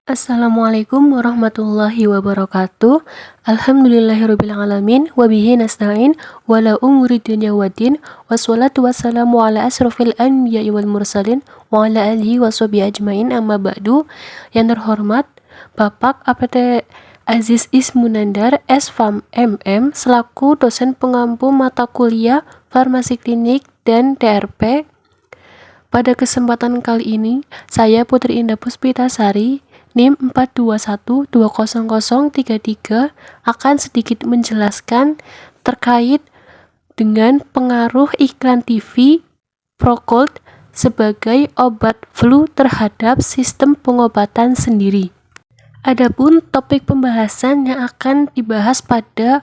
Assalamualaikum warahmatullahi wabarakatuh. Alhamdulillahirrabbilalamin. Wabihi nasta'in. Wala umuri dunya waddin. Wassalatu wassalamu ala asrafil anbiya'i wal mursalin. Wa ala alihi wa sahbihi ajmain, amma ba'du. Yang terhormat Bapak APT Aziz Ismunandar, S.Farm MM, selaku dosen pengampu mata kuliah Farmasi Klinik dan TRP. Pada kesempatan kali ini, saya Putri Indah Puspitasari, NIM 421200033, akan sedikit menjelaskan terkait dengan pengaruh iklan TV Procold sebagai obat flu terhadap sistem pengobatan sendiri. Adapun topik pembahasan yang akan dibahas pada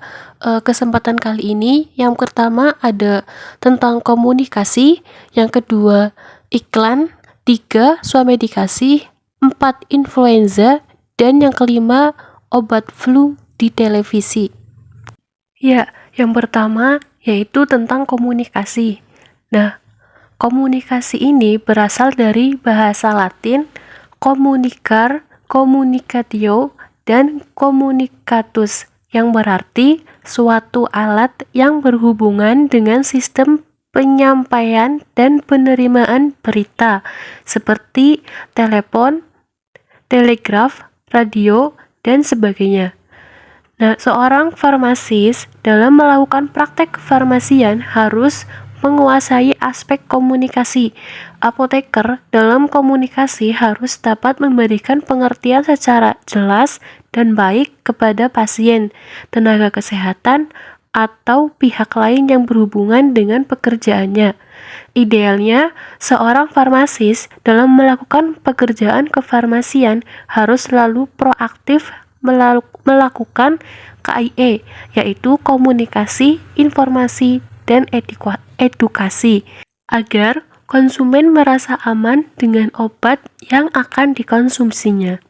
kesempatan kali ini, yang pertama ada tentang komunikasi, yang kedua iklan, 3 swamedikasi, 4 influenza, dan yang kelima obat flu di televisi. Ya, yang pertama yaitu tentang komunikasi. Nah, komunikasi ini berasal dari bahasa Latin communicar, communicatio, dan communicatus, yang berarti suatu alat yang berhubungan dengan sistem penyampaian dan penerimaan berita, seperti telepon, telegraf, radio, dan sebagainya. Nah, seorang farmasis dalam melakukan praktek kefarmasian harus menguasai aspek komunikasi. Apoteker dalam komunikasi harus dapat memberikan pengertian secara jelas dan baik kepada pasien, tenaga kesehatan, atau pihak lain yang berhubungan dengan pekerjaannya. Idealnya, seorang farmasis dalam melakukan pekerjaan kefarmasian harus selalu proaktif melakukan KIE, yaitu komunikasi, informasi, dan edukasi, agar konsumen merasa aman dengan obat yang akan dikonsumsinya.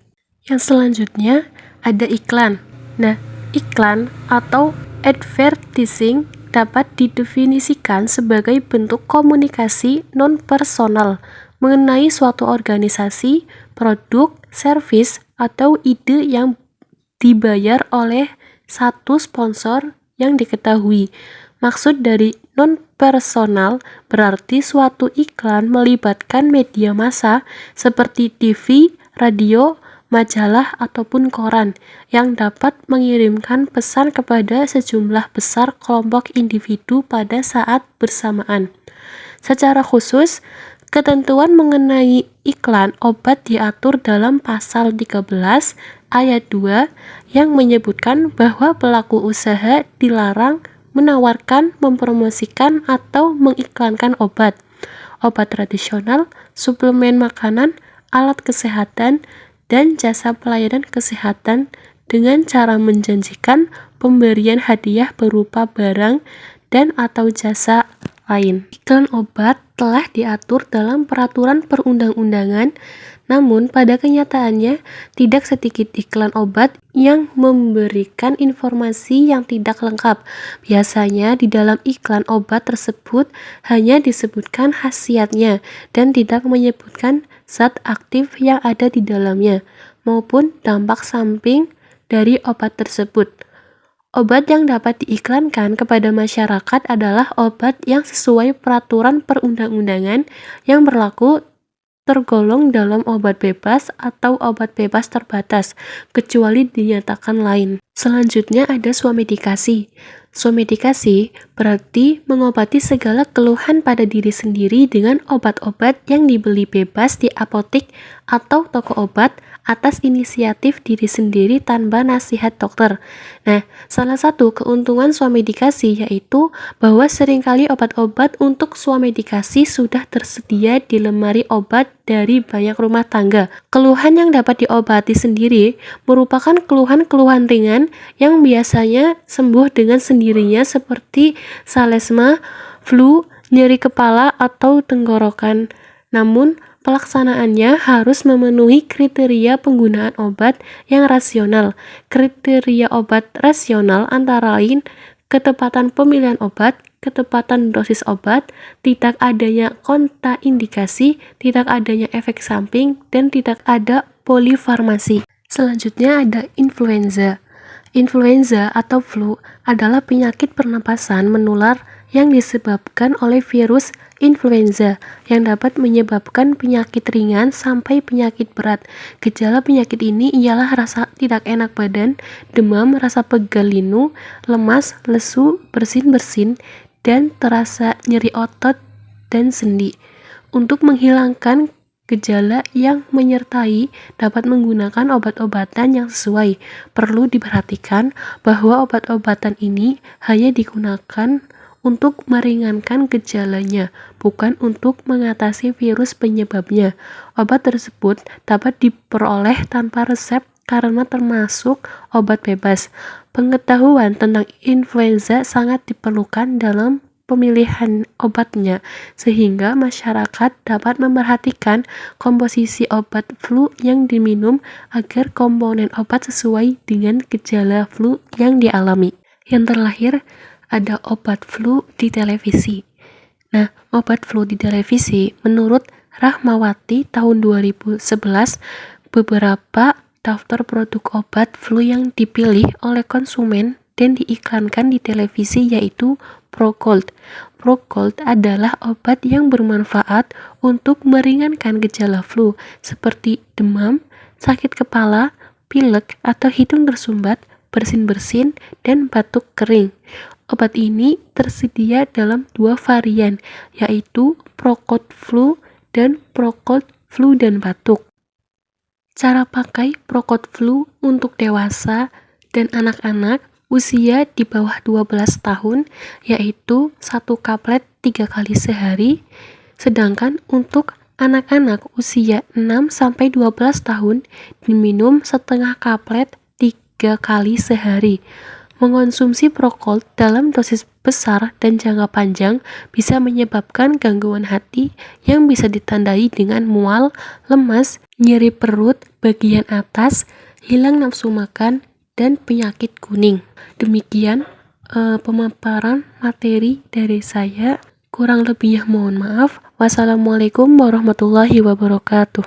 Yang selanjutnya ada iklan. Nah, iklan atau advertising dapat didefinisikan sebagai bentuk komunikasi non-personal mengenai suatu organisasi, produk, servis, atau ide yang dibayar oleh satu sponsor yang diketahui. Maksud dari non-personal berarti suatu iklan melibatkan media massa seperti TV, radio, majalah, ataupun koran yang dapat mengirimkan pesan kepada sejumlah besar kelompok individu pada saat bersamaan. Secara khusus, ketentuan mengenai iklan obat diatur dalam pasal 13 ayat 2 yang menyebutkan bahwa pelaku usaha dilarang menawarkan, mempromosikan, atau mengiklankan obat tradisional, suplemen makanan, alat kesehatan, dan jasa pelayanan kesehatan dengan cara menjanjikan pemberian hadiah berupa barang dan atau jasa lain. Iklan obat telah diatur dalam peraturan perundang-undangan, namun pada kenyataannya tidak sedikit iklan obat yang memberikan informasi yang tidak lengkap. Biasanya di dalam iklan obat tersebut hanya disebutkan khasiatnya dan tidak menyebutkan zat aktif yang ada di dalamnya maupun dampak samping dari obat tersebut. Obat yang dapat diiklankan kepada masyarakat adalah obat yang sesuai peraturan perundang-undangan yang berlaku, tergolong dalam obat bebas atau obat bebas terbatas, kecuali dinyatakan lain. Selanjutnya ada swamedikasi. Swamedikasi berarti mengobati segala keluhan pada diri sendiri dengan obat-obat yang dibeli bebas di apotik atau toko obat atas inisiatif diri sendiri tanpa nasihat dokter. Nah, salah satu keuntungan swamedikasi yaitu bahwa seringkali obat-obat untuk swamedikasi sudah tersedia di lemari obat dari banyak rumah tangga. Keluhan yang dapat diobati sendiri merupakan keluhan-keluhan ringan yang biasanya sembuh dengan sendirinya seperti salesma, flu, nyeri kepala, atau tenggorokan. Namun, pelaksanaannya harus memenuhi kriteria penggunaan obat yang rasional. Kriteria obat rasional antara lain ketepatan pemilihan obat, ketepatan dosis obat, tidak adanya kontraindikasi, tidak adanya efek samping, dan tidak ada polifarmasi. Selanjutnya ada influenza. Influenza atau flu adalah penyakit pernapasan menular yang disebabkan oleh virus influenza yang dapat menyebabkan penyakit ringan sampai penyakit berat. Gejala penyakit ini ialah rasa tidak enak badan, demam, rasa pegal linu, lemas, lesu, bersin-bersin, dan terasa nyeri otot dan sendi. Untuk menghilangkan gejala yang menyertai dapat menggunakan obat-obatan yang sesuai. Perlu diperhatikan bahwa obat-obatan ini hanya digunakan untuk meringankan gejalanya, bukan untuk mengatasi virus penyebabnya. Obat tersebut dapat diperoleh tanpa resep karena termasuk obat bebas. Pengetahuan tentang influenza sangat diperlukan dalam pemilihan obatnya, sehingga masyarakat dapat memperhatikan komposisi obat flu yang diminum agar komponen obat sesuai dengan gejala flu yang dialami. Yang terakhir, ada obat flu di televisi. Nah, obat flu di televisi menurut Rahmawati tahun 2011, beberapa daftar produk obat flu yang dipilih oleh konsumen dan diiklankan di televisi yaitu Procold. Procold adalah obat yang bermanfaat untuk meringankan gejala flu seperti demam, sakit kepala, pilek atau hidung tersumbat, bersin-bersin, dan batuk kering. Obat ini tersedia dalam 2 varian, yaitu Procold Flu dan Procold Flu dan Batuk. Cara pakai Procold Flu untuk dewasa dan anak-anak usia di bawah 12 tahun, yaitu 1 kaplet 3 kali sehari, sedangkan untuk anak-anak usia 6-12 tahun diminum setengah kaplet 3 kali sehari. Mengonsumsi Procold dalam dosis besar dan jangka panjang bisa menyebabkan gangguan hati yang bisa ditandai dengan mual, lemas, nyeri perut bagian atas, hilang nafsu makan, dan penyakit kuning. Demikian pemaparan materi dari saya. Kurang lebihnya mohon maaf. Wassalamualaikum warahmatullahi wabarakatuh.